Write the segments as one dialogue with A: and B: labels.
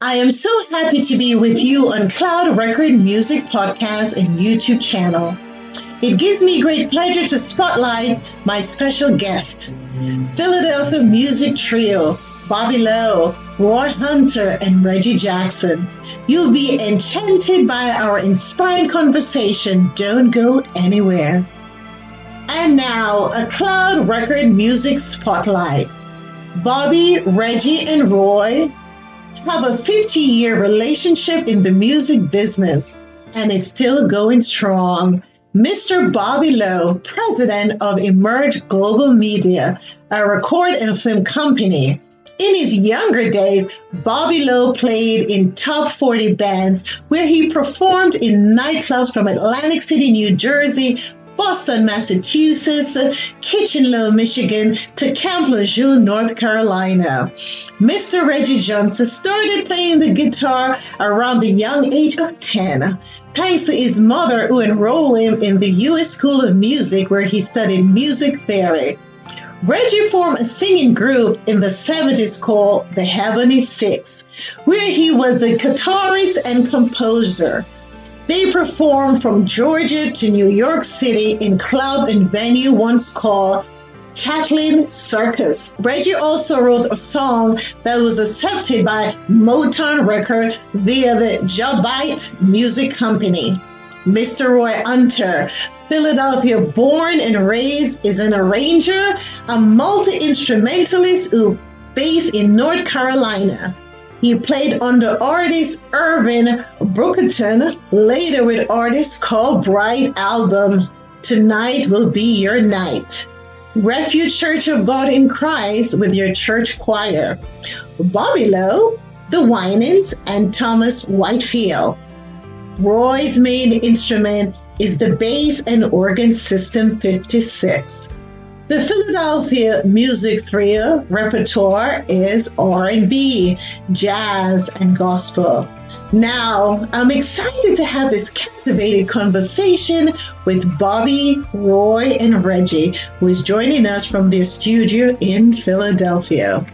A: I am so happy to be with you on Cloud Record Music Podcast and YouTube channel. It gives me great pleasure to spotlight my special guest, Philadelphia music trio, Bobby Lowe, Roy Hunter, and Reggie Johnson. You'll be enchanted by our inspiring conversation. Don't go anywhere. And now, a Cloud Record Music Spotlight. Bobby, Reggie, and Roy have a 50-year relationship in the music business and is still going strong. Mr. Bobby Lowe, president of Emerge Global Media, a record and film company. In his younger days, Bobby Lowe played in top 40 bands where he performed in nightclubs from Atlantic City, New Jersey, Boston, Massachusetts, Kitchener, Michigan, to Camp Lejeune, North Carolina. Mr. Reggie Johnson started playing the guitar around the young age of 10, thanks to his mother who enrolled him in the U.S. School of Music where he studied music theory. Reggie formed a singing group in the 70s called the Heavenly Six, where he was the guitarist and composer. They performed from Georgia to New York City in club and venue once called Chatlin Circus. Reggie also wrote a song that was accepted by Motown Record via the Jobite Music Company. Mr. Roy Hunter, Philadelphia born and raised, is an arranger, a multi-instrumentalist who based in North Carolina. He played under artist Irvin Brookerton, later with artist Carl Bright album, Tonight Will Be Your Night. Refuge Church of God in Christ with your church choir. Bobby Lowe, The Winans, and Thomas Whitefield. Roy's main instrument is the bass and organ System 56. The Philadelphia music trio repertoire is R&B, jazz, and gospel. Now, I'm excited to have this captivating conversation with Bobby, Roy, and Reggie, who is joining us from their studio in Philadelphia.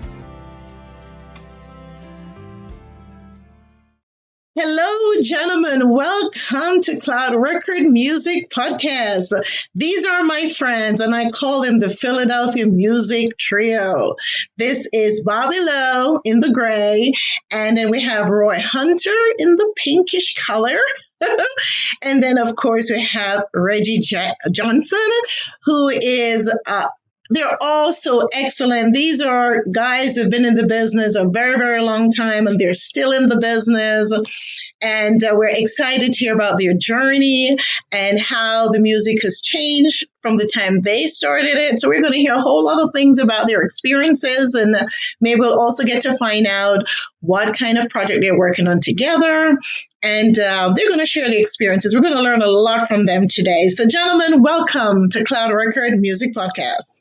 A: Hello, gentlemen. Welcome to Cloud Record Music Podcast. These are my friends, and I call them the Philadelphia Music Trio. This is Bobby Lowe in the gray, and then we have Roy Hunter in the pinkish color. And then, of course, we have Reggie Johnson, who is they're all so excellent. These are guys who've been in the business a very, very long time, and they're still in the business. And we're excited to hear about their journey and how the music has changed from the time they started it. So we're going to hear a whole lot of things about their experiences, and maybe we'll also get to find out what kind of project they're working on together. And they're going to share the experiences. We're going to learn a lot from them today. So, gentlemen, welcome to Cloud Record Music Podcast.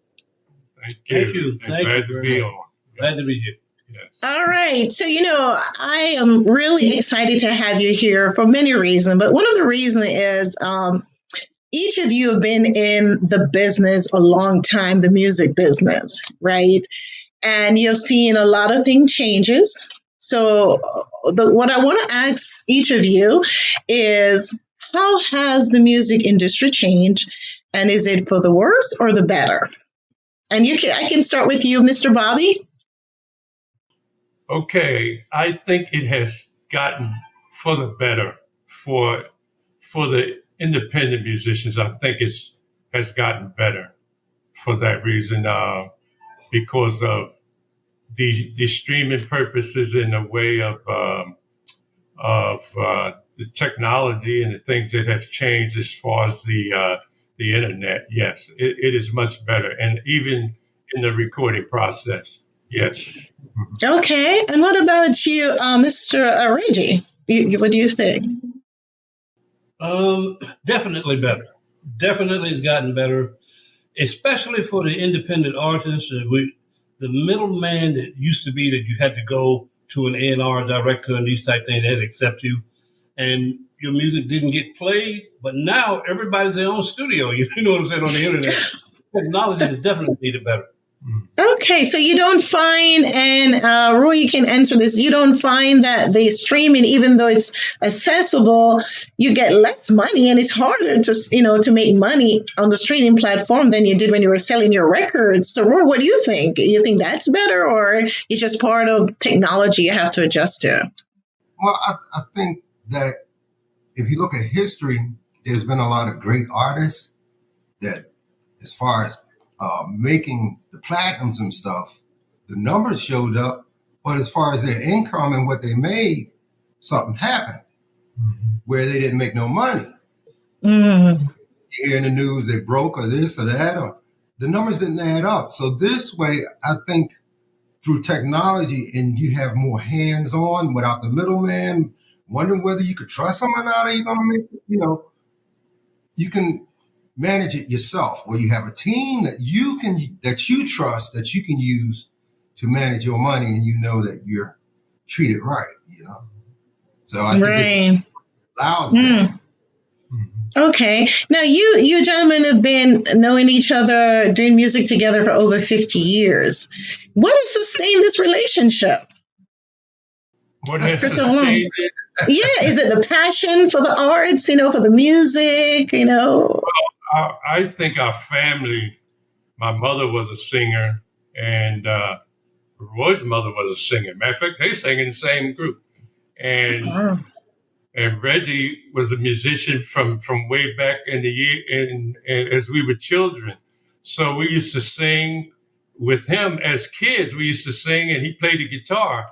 B: Thank you. Glad to be on. Glad to be here. Yes.
A: All right. So, I am really excited to have you here for many reasons. But one of the reasons is each of you have been in the business a long time, the music business, right? And you've seen a lot of things changes. So what I want to ask each of you is, how has the music industry changed? And is it for the worse or the better? And I can start with you, Mr. Bobby.
B: Okay, I think it has gotten for the better for the independent musicians. I think it has gotten better for that reason, because of the streaming purposes in the way of the technology and the things that have changed as far as the internet. Yes, it is much better, and even in the recording process. Yes.
A: Okay. And what about you, Mr. Reggie? What do you think?
C: Definitely better. Definitely it's gotten better, especially for the independent artists. The middleman that used to be that you had to go to an A&R director and these type things, they had to accept you, and your music didn't get played. But now everybody's their own studio. You know what I'm saying, on the internet. Technology has definitely made it better.
A: Okay, so you don't find, and Roy, you can answer this. You don't find that the streaming, even though it's accessible, you get less money, and it's harder to to make money on the streaming platform than you did when you were selling your records. So, Roy, what do you think? You think that's better, or it's just part of technology you have to adjust to?
D: Well, I think that if you look at history, there's been a lot of great artists that, as far as making the platinums and stuff, the numbers showed up, but as far as their income and what they made, something happened where they didn't make no money.
A: Mm.
D: You hear in the news they broke or this or that, or the numbers didn't add up. So this way, I think through technology, and you have more hands-on without the middleman, wondering whether you could trust them or not, are you going to make, you can manage it yourself, where you have a team that you trust, that you can use to manage your money, and you know that you're treated right. So I think this allows that.
A: Okay. Now you gentlemen have been knowing each other, doing music together for over 50 years. What has sustained this relationship?
B: What has
A: For so long?
B: sustained it?
A: Yeah, is it the passion for the arts, for the music,
B: I think our family, my mother was a singer, and Roy's mother was a singer. Matter of fact, they sang in the same group. And and Reggie was a musician from way back in the year, and as we were children. So we used to sing with him as kids. We used to sing, and he played the guitar.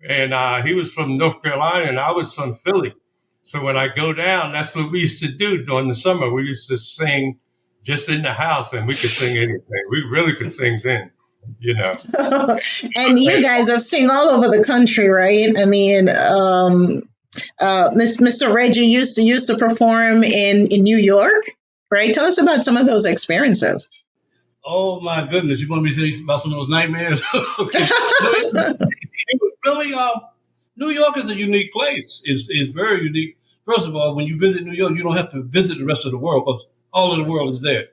B: And he was from North Carolina, and I was from Philly. So when I go down, that's what we used to do during the summer. We used to sing just in the house, and we could sing anything. We really could sing then.
A: And you guys have sing all over the country, right? I mean, Mr. Reggie used to perform in New York, right? Tell us about some of those experiences.
C: Oh my goodness! You want me to tell you about some of those nightmares? Okay. It was really, New York is a unique place. It's very unique. First of all, when you visit New York, you don't have to visit the rest of the world, because all of the world is there.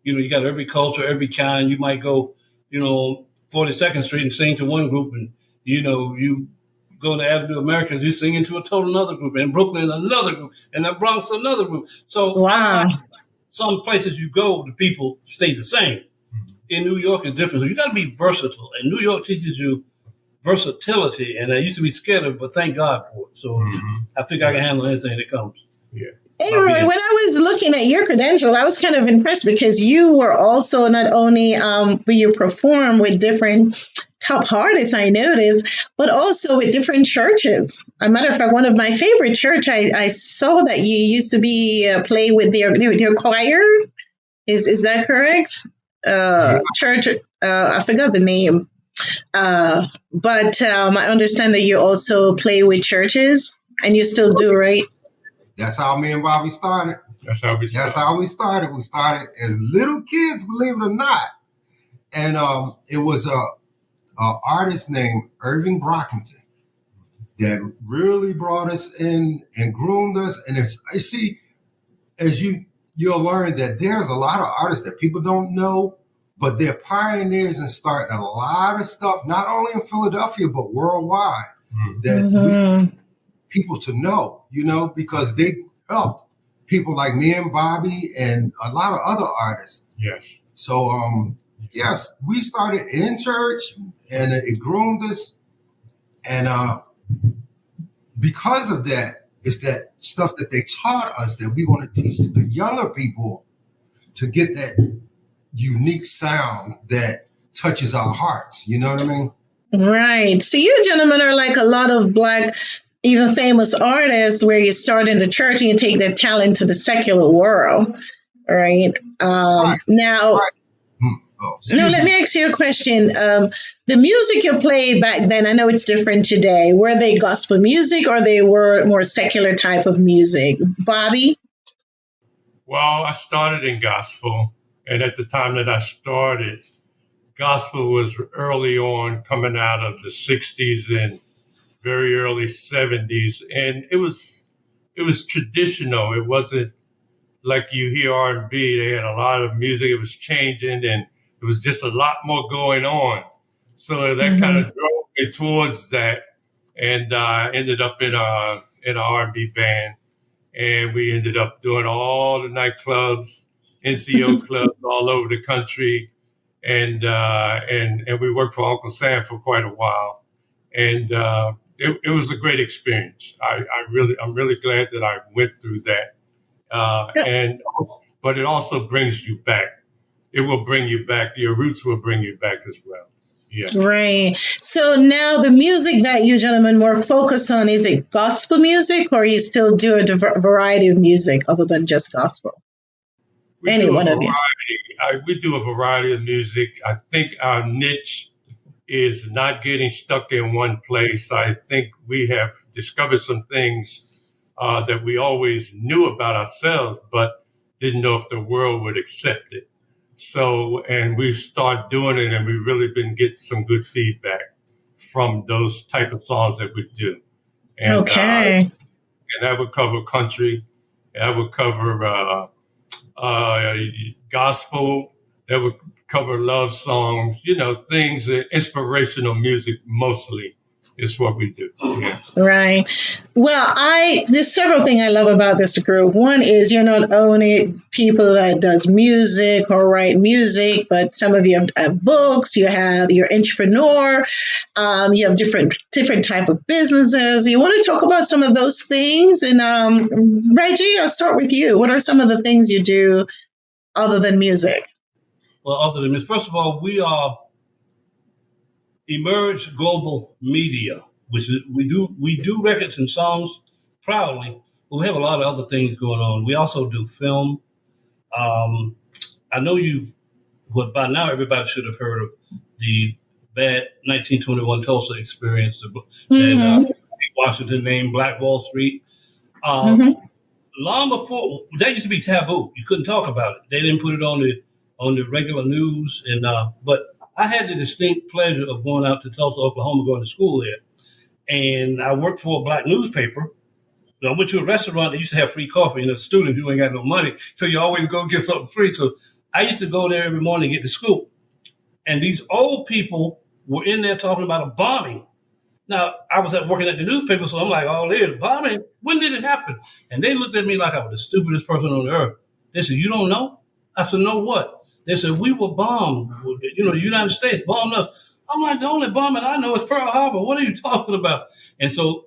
C: You got every culture, every kind. You might go, 42nd Street and sing to one group, and you go to Avenue Americans, you sing into a total another group, and Brooklyn another group, and the Bronx another group. So
A: wow.
C: Some places you go, the people stay the same. In New York, it's different. So you got to be versatile, and New York teaches you versatility. And I used to be scared of it, but thank God for it. So I think I can handle anything that comes.
B: Yeah.
A: Hey, Roy, when I was looking at your credentials, I was kind of impressed because you were also not only you perform with different top artists, I noticed, but also with different churches. As a matter of fact, one of my favorite church, I saw that you used to be play with their choir. Is that correct? Church, I forgot the name. But I understand that you also play with churches, and you still do, right?
D: That's how me and Bobby started.
B: That's how we started.
D: We started as little kids, believe it or not. And it was a artist named Irving Brockington that really brought us in and groomed us. And as you'll learn that there's a lot of artists that people don't know, but they're pioneers and starting a lot of stuff, not only in Philadelphia, but worldwide, that people to know, because they helped people like me and Bobby and a lot of other artists.
B: Yes.
D: So, yes, we started in church, and it groomed us. And because of that, it's that stuff that they taught us that we want to teach the younger people to get that unique sound that touches our hearts. You know what I mean?
A: Right. So you gentlemen are like a lot of Black, even famous artists, where you start in the church and you take their talent to the secular world. Right.
D: Right.
A: Now,
D: Right.
A: Now, let me ask you a question. The music you played back then, I know it's different today. Were they gospel music, or they were more secular type of music? Bobby?
B: Well, I started in gospel. And at the time that I started, gospel was early on, coming out of the 60s and very early 70s. And it was traditional. It wasn't like you hear R&B. They had a lot of music. It was changing, and was just a lot more going on. So that kind of drove me towards that. And I ended up in an R&B band. And we ended up doing all the nightclubs, NCO clubs all over the country. And we worked for Uncle Sam for quite a while. And it was a great experience. I'm really glad that I went through that. But it also brings you back. It will bring you back. Your roots will bring you back as well. Yeah.
A: Right. So now the music that you gentlemen more focus on, is it gospel music, or you still do a variety of music other than just gospel? Any one of you.
B: We do a variety of music. I think our niche is not getting stuck in one place. I think we have discovered some things that we always knew about ourselves, but didn't know if the world would accept it. So, and we've started doing it, and we've really been getting some good feedback from those type of songs that we do. And,
A: okay.
B: And that would cover country. That would cover gospel. That would cover love songs. Things, inspirational music mostly. Is what we do. Yeah.
A: Right. Well, there's several things I love about this group. One is you're not only people that does music or write music, but some of you have books. You're entrepreneur. You have different type of businesses. You want to talk about some of those things? And Reggie, I'll start with you. What are some of the things you do other than music?
C: Well, other than music, first of all, we are Emerge Global Media, which is we do records and songs proudly, but we have a lot of other things going on. We also do film. I know by now everybody should have heard of the bad 1921 Tulsa experience that Washington named Black Wall Street. Long before that used to be taboo. You couldn't talk about it. They didn't put it on the regular news, but I had the distinct pleasure of going out to Tulsa, Oklahoma, going to school there. And I worked for a black newspaper. I went to a restaurant that used to have free coffee, and a student who ain't got no money. So you always go get something free. So I used to go there every morning to get to school. And these old people were in there talking about a bombing. Now, I was working at the newspaper, so I'm like, oh, there's bombing. When did it happen? And they looked at me like I was the stupidest person on earth. They said, you don't know? I said, no, what? They said, we were bombed. The United States bombed us. I'm like, the only bombing I know is Pearl Harbor. What are you talking about? And so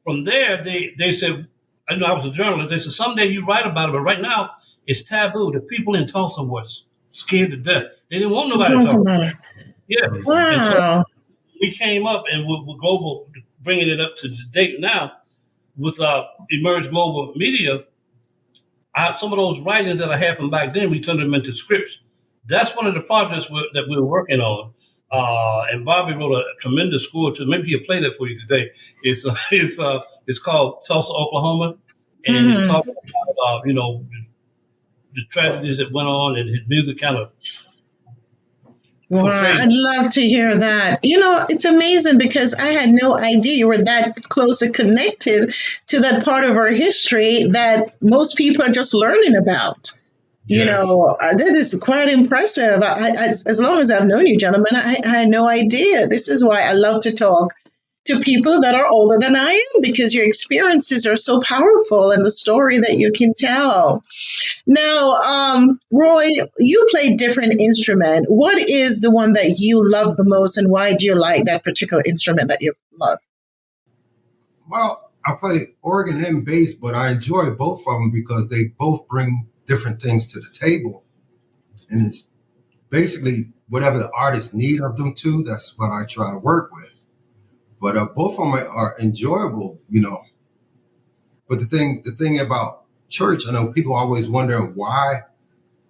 C: from there, they said, I know I was a journalist. They said, someday you write about it, but right now it's taboo. The people in Tulsa were scared to death. They didn't want nobody to talk about it. Yeah.
A: Wow.
C: And so we came up, and we're global, bringing it up to the date now with Emerge Global Media. Some of those writings that I had from back then, we turned them into scripts. That's one of the projects that we were working on. And Bobby wrote a tremendous score to. Maybe he'll play that for you today. It's called Tulsa, Oklahoma, and it talks about the tragedies that went on, and his music kind of.
A: Wow, I'd love to hear that. It's amazing because I had no idea you were that closely connected to that part of our history that most people are just learning about. Yes. That is quite impressive. As long as I've known you, gentlemen, I had no idea. This is why I love to talk to people that are older than I am, because your experiences are so powerful and the story that you can tell. Now, Roy, you play different instrument. What is the one that you love the most, and why do you like that particular instrument that you love?
D: Well, I play organ and bass, but I enjoy both of them because they both bring different things to the table. And it's basically whatever the artists need of them too, that's what I try to work with. But both of them are enjoyable, But the thing about church, I know people always wondering why,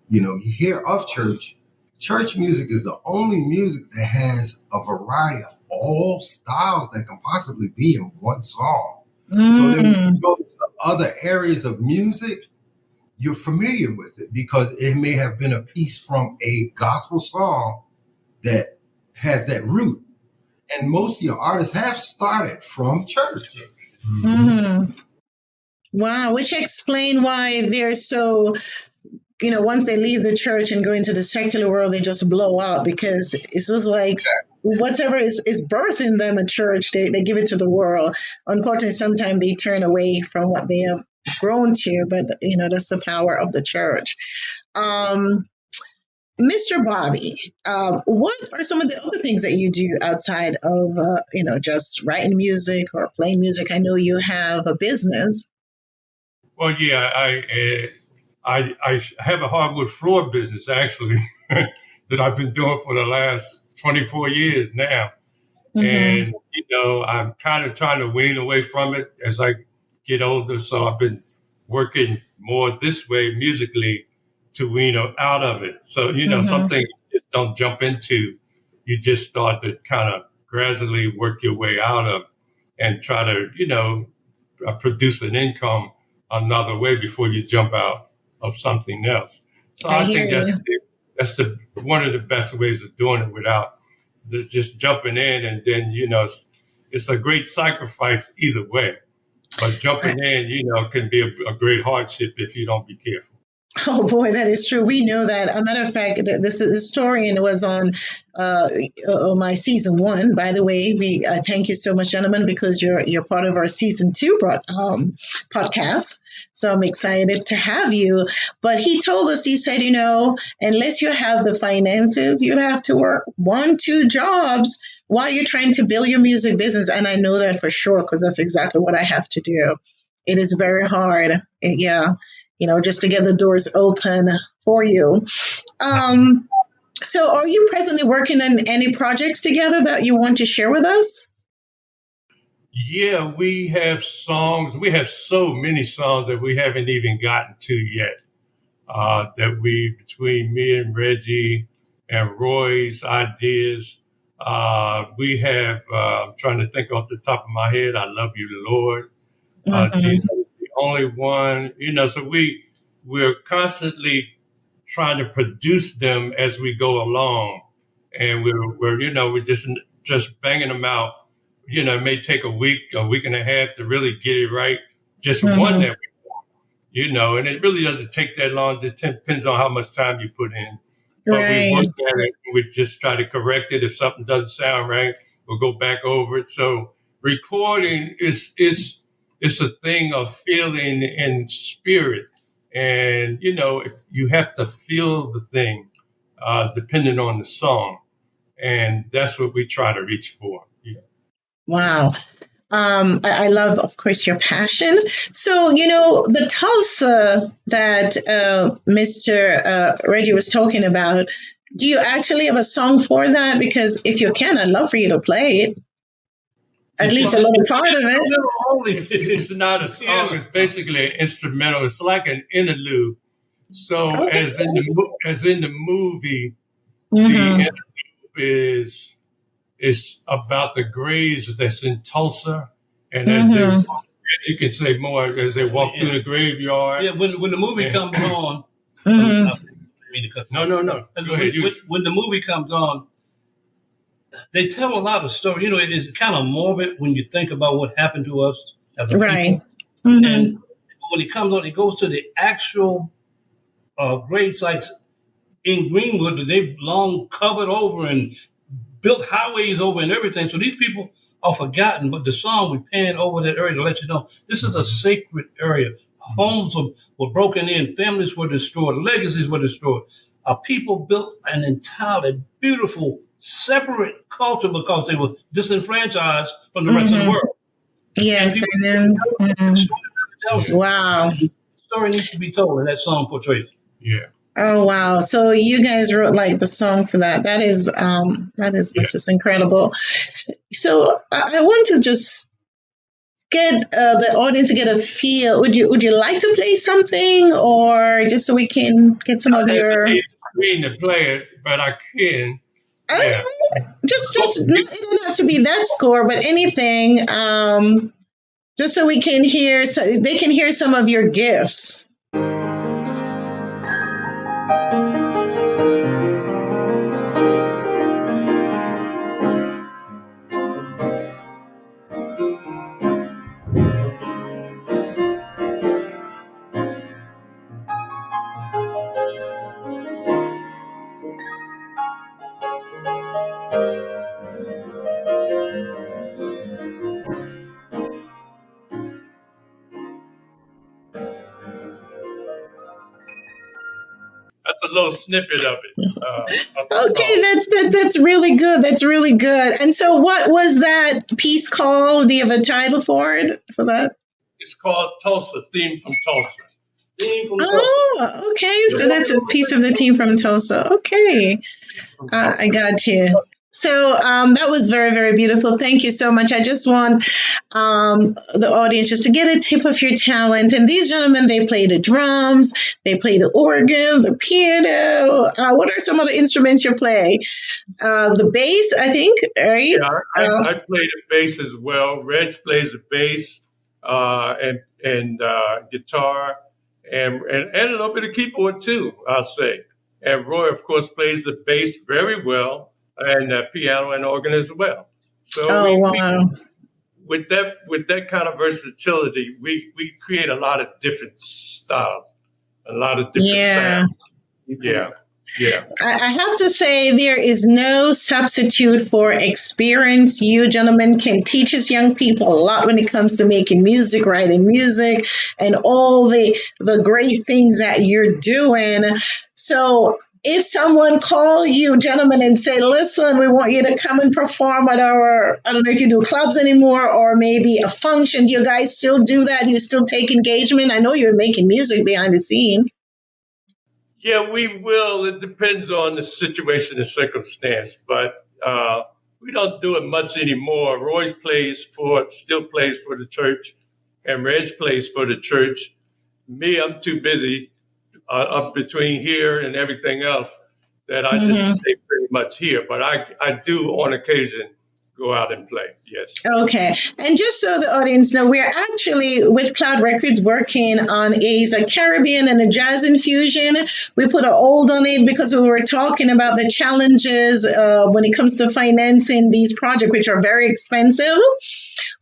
D: you hear of church. Church music is the only music that has a variety of all styles that can possibly be in one song. So then when you go to other areas of music, you're familiar with it because it may have been a piece from a gospel song that has that root. And most of your artists have started from church.
A: Wow, which explain why they're so once they leave the church and go into the secular world, they just blow out because it's just like whatever is birthed in them at church, they give it to the world. Unfortunately, sometimes they turn away from what they have grown to, but that's the power of the church. Um, Mr. Bobby, what are some of the other things that you do outside of, just writing music or playing music? I know you have a business.
B: Well, yeah, I have a hardwood floor business actually that I've been doing for the last 24 years now.
A: Mm-hmm.
B: And, I'm kind of trying to wean away from it as I get older. So I've been working more this way musically to wean out of it. So,
A: Mm-hmm.
B: some things you just don't jump into. You just start to kind of gradually work your way out of and try to, produce an income another way before you jump out of something else. So
A: I
B: I
A: hear
B: think
A: you.
B: that's the one of the best ways of doing it without just jumping in, and then it's a great sacrifice either way. But jumping in, can be a great hardship if you don't be careful.
A: Oh boy, that is true. We know that. A matter of fact, this historian was on uh, my season one. By the way, we thank you so much, gentlemen, because you're part of our season two podcast. So I'm excited to have you. But he told us, he said, unless you have the finances, you'd have to work 1, 2 jobs while you're trying to build your music business. And I know that for sure because that's exactly what I have to do. It is very hard. Yeah, just to get the doors open for you. Um, so, are you presently working on any projects together that you want to share with us?
B: Yeah, we have songs. We have so many songs that we haven't even gotten to yet. That between me and Reggie and Roy's ideas, we have, I'm trying to think off the top of my head, I Love You, Lord. Jesus
A: Mm-hmm.
B: is the only one, so we're constantly trying to produce them as we go along. And we're just banging them out. It may take a week and a half to really get it right. Just one
A: Mm-hmm.
B: that and it really doesn't take that long. It depends on how much time you put in. But we work
A: Right.
B: at it. We just try to correct it. If something doesn't sound right, we'll go back over it. So recording is it's a thing of feeling and spirit. And if you have to feel the thing, depending on the song, and that's what we try to reach for. Yeah.
A: Wow. I love, of course, your passion. So, the Tulsa that Mr. Reggie was talking about, do you actually have a song for that? Because if you can, I'd love for you to play it, at least
B: Well,
A: a little
B: it's
A: part of it.
C: Little only.
B: it's not a song. It's basically an instrumental. It's like an interlude. So
A: Okay.
B: as in the movie, the
A: Mm-hmm.
B: interlude is about the graves that's in Tulsa, and as they
A: Mm-hmm.
B: walk, you can say more as they walk through the graveyard.
C: Yeah, when the movie comes on,
A: Mm-hmm.
C: I mean to cut you
B: No,
C: off.
B: no, no. Go ahead.
C: When the movie comes on, they tell a lot of stories. It is kind of morbid when you think about what happened to us as a
A: Right.
C: people.
A: Mm-hmm.
C: And when it comes on, it goes to the actual grave sites in Greenwood that they've long covered over and built highways over and everything. So these people are forgotten, but the song we pan over that area to let you know this is a sacred area. Homes were broken in, families were destroyed, legacies were destroyed. Our people built an entirely beautiful, separate culture because they were disenfranchised from the rest of the
A: Mm-hmm.
C: world. And
A: Yes.
C: people,
A: And then,
C: the story never tells it.
A: wow.
C: The story needs to be told, and that song portrays it.
B: Yeah,
A: Oh wow. So you guys wrote like the song for that. That is
B: yeah.
A: that's just incredible. So I want to just get the audience to get a feel. Would you like to play something, or just so we can get some of
B: I
A: your
B: mean to play it, but I can.
A: uh,
B: Yeah.
A: just not, it don't have to be that score, but anything, just so we can hear, so they can hear some of your gifts.
B: That's a little snippet of it. Of the
A: Okay,
B: song.
A: that's really good. That's really good. And so, what was that piece called? Do you have a title for it for that?
B: It's called Tulsa, Theme from Tulsa.
C: Theme from Tulsa.
A: Oh, okay.
B: Yeah.
A: So that's a piece of the team from Tulsa. Okay.
B: From
A: I
B: Tulsa.
A: got you. So that was very, very beautiful. Thank you so much. I just want the audience just to get a tip of your talent. And these gentlemen, they play the drums, they play the organ, the piano. What are some of the instruments you play? The bass, I think, right?
B: Yeah,
A: Uh,
B: I play the bass as well. Reg plays the bass and guitar and a little bit of keyboard too, I'll say. And Roy, of course, plays the bass very well and piano and organ as well. So
A: oh,
B: we
A: wow.
B: with that kind of versatility, we create a lot of different styles, a lot of different
A: Yeah.
B: sounds. Yeah, yeah.
A: I have to say, there is no substitute for experience. You gentlemen can teach us young people a lot when it comes to making music, writing music, and all the great things that you're doing. So, if someone call you, gentlemen, and say, "Listen, we want you to come and perform at our, I don't know if you do clubs anymore, or maybe a function," do you guys still do that? You still take engagement? I know you're making music behind the scene.
B: Yeah, we will. It depends on the situation and circumstance, but we don't do it much anymore. Roy still plays for the church, and Reg plays for the church. Me, I'm too busy up between here and everything else that I just
A: Mm-hmm.
B: stay pretty much here. But I do on occasion go out and play. Yes.
A: Okay. And just so the audience know, we're actually with Cloud Records working on a Caribbean and a jazz infusion. We put a hold on it because we were talking about the challenges when it comes to financing these projects, which are very expensive.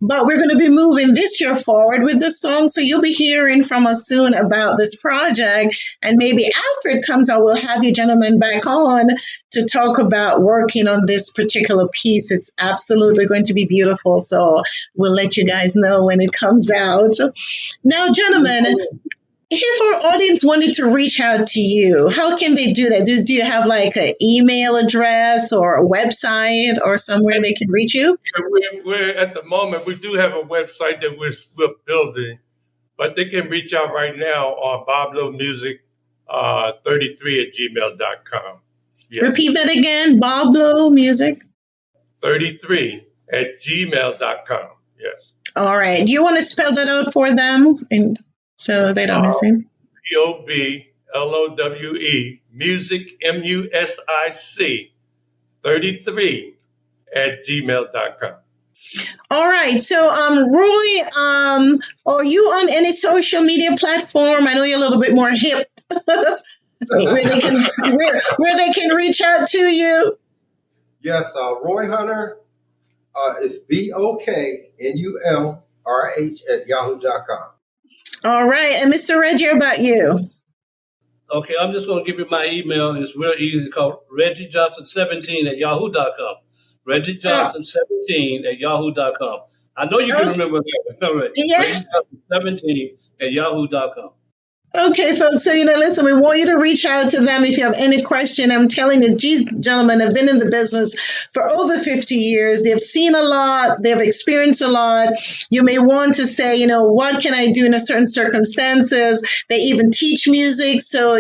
A: But we're going to be moving this year forward with this song. So you'll be hearing from us soon about this project. And maybe after it comes out, we'll have you gentlemen back on to talk about working on this particular piece. It's absolutely going to be beautiful. So we'll let you guys know when it comes out. Now, gentlemen, if our audience wanted to reach out to you, how can they do that? Do you have like an email address or a website or somewhere they can reach you?
B: We're at the moment, we do have a website that we're building, but they can reach out right now on Boblo Music 33 at gmail.com. Yes.
A: Repeat that again. Boblo Music.
B: 33 at gmail.com. Yes.
A: All right. Do you want to spell that out for them and so they don't miss it?
B: BOBLOWE music MUSIC 33 at gmail.com.
A: All right. So, Roy, are you on any social media platform? I know you're a little bit more hip, where they can reach out to you.
D: Yes, Roy Hunter is BOKNUMRH at yahoo.com.
A: All right. And Mr. Reggie, about you?
C: Okay, I'm just going to give you my email. It's real easy. It's called reggiejohnson17 at yahoo.com. reggiejohnson17 at yahoo.com. I know you can remember that. All right.
A: Yeah.
C: reggiejohnson17 at yahoo.com.
A: Okay, folks. So, listen, we want you to reach out to them if you have any question. I'm telling you, these gentlemen have been in the business for over 50 years. They've seen a lot. They've experienced a lot. You may want to say, what can I do in a certain circumstances? They even teach music. So,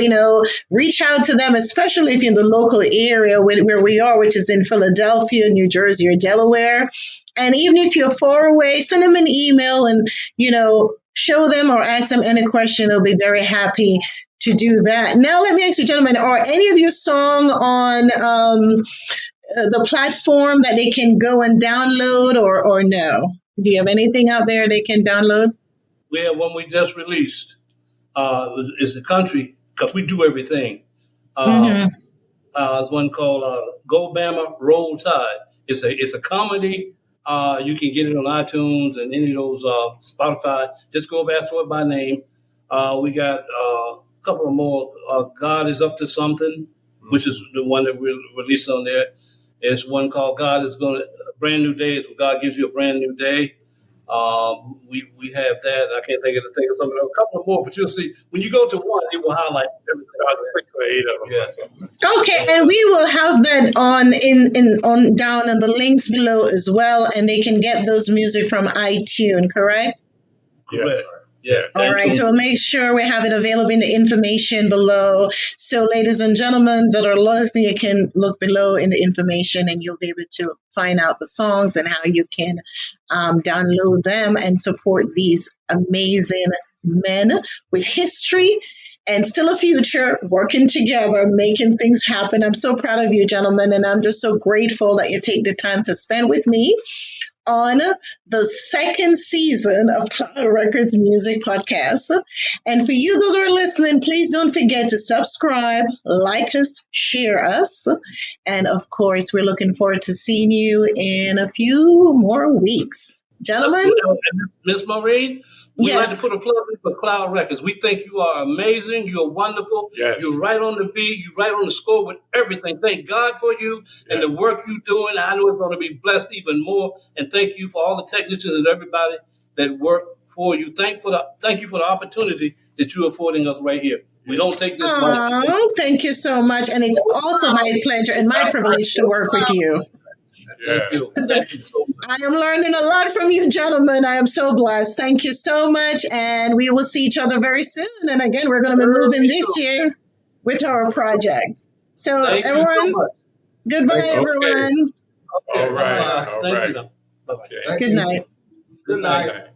A: reach out to them, especially if you're in the local area where we are, which is in Philadelphia, New Jersey, or Delaware. And even if you're far away, send them an email and, show them or ask them any question. They'll be very happy to do that. Now, let me ask you, gentlemen, are any of your song on the platform that they can go and download or no? Do you have anything out there they can download?
C: We have one we just released. It's a country, because we do everything. There's one called Go Bama, Roll Tide. It's a comedy. You can get it on iTunes and any of those Spotify. Just go back to it by name. We got a couple of more. God is Up to Something, which is the one that we released on there. There's one called God is Going to Brand New Day. Is when God gives you a brand new day. We have that. I can't think of something. A couple more, but you'll see when you go to one, it will highlight everything.
B: About 6 or 8 of them.
C: Yeah.
A: Okay, and we will have that on down in the links below as well, and they can get those music from iTunes, correct?
C: Correct. Yeah.
A: All right, so make sure we have it available in the information below. So, ladies and gentlemen that are listening, you can look below in the information and you'll be able to find out the songs and how you can download them and support these amazing men with history and still a future working together, making things happen. I'm so proud of you, gentlemen, and I'm just so grateful that you take the time to spend with me on the second season of Cloud Records Music Podcast. And for you that are listening, please don't forget to subscribe, like us, share us. And of course, we're looking forward to seeing you in a few more weeks. Gentlemen?
C: Miss Maureen, we'd like to
A: Yes.
C: put a plug in for Cloud Records. We think you are amazing. You're wonderful.
B: Yes.
C: You're right on the beat. You're right on the score with everything. Thank God for you and the work you're doing. I know it's going to be blessed even more. And thank you for all the technicians and everybody that work for you. Thank you for the opportunity that you're affording us right here. We don't take this lightly.
A: Oh, thank you so much. And it's also my pleasure and my privilege to work with you.
C: Thank you. Thank you so much.
A: I am learning a lot from you, gentlemen. I am so blessed. Thank you so much. And we will see each other very soon. And again, we're going to be moving this year with our project. So,
C: Thank you
A: everyone,
C: so much.
A: goodbye,
D: Okay.
A: everyone.
B: All right. All
C: Thank
B: right.
C: you. Bye-bye.
B: Okay.
D: Thank
A: Good
D: you.
A: night.
D: Good night.